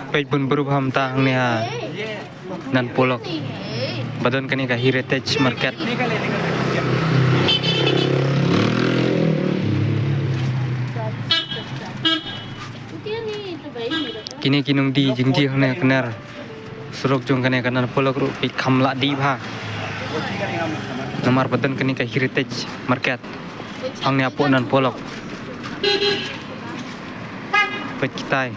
Pej pun berubah tang ni ha nan polok badan kani ka heritage market kini kinung di jingji hne kenar surok jong kane kanan polok ru pi khamla di bha nomor badan kani ka heritage market angni apo nan polok pej kitai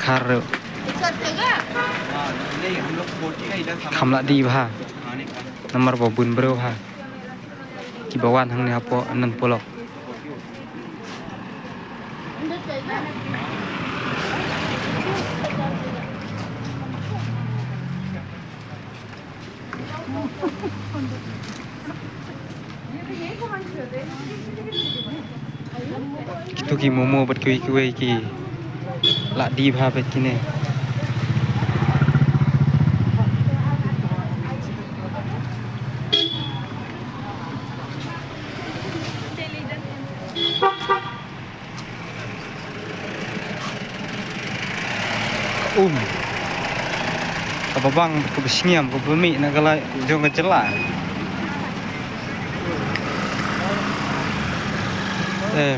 khar khamla di bha nomor bobun bro ha ki bawan hang ni apo nan polok itu ki momo bat kui ki la di bha bet kine apa bang ke besingam ke bumi nak galai jong ke celah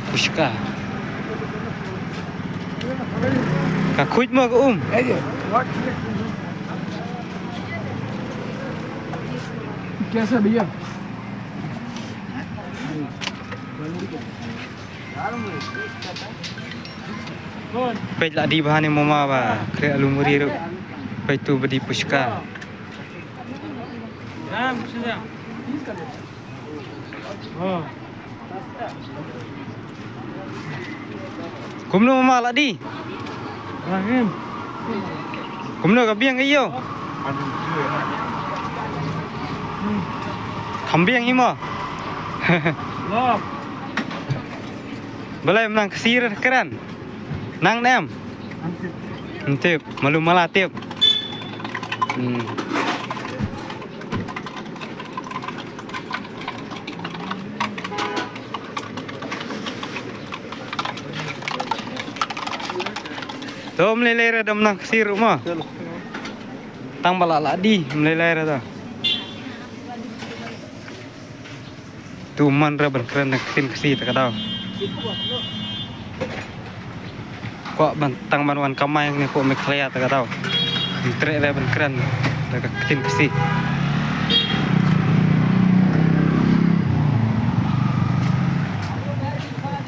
pushka ka khuj mo ke कैसा भैया pej la di bha ni mama ba kre alumuri ru pej tu badi pushka kumno mama la di kumno ka biang iyo kambing imo boleh menang kesir keren nang nem antip malu malatip tuh meleleh ada menang kesir rumah tang balak ladi meleleh ada tuh man raban keren nak kesir tak tahu kok bantang manuan kamay ni po may klaya tak tahu tre raban keren tak ketin kesir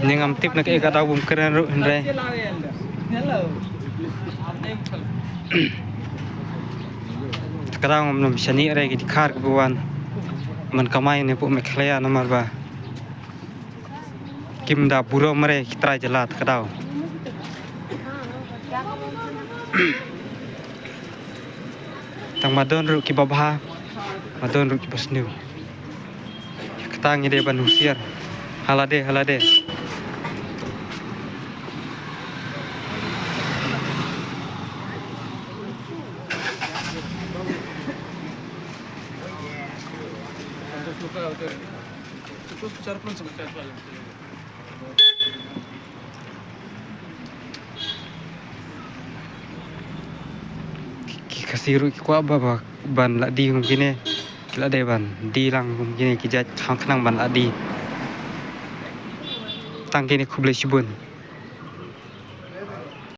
nyangam tip nak ika tahu bum keren ru hendre sekarang belum bisa ni lagi di kar kebuan man kamay ni po may klaya nomor ba kim da buro mare kitra jelat kadau tang madon ru ki babha madon ru ki basnu ketang ide ban usiar halade kasiru ki kwa baba ban la di hum kine kila de ban di lang hum kine ki jat khang khnang ban la di tang kine khuble sibun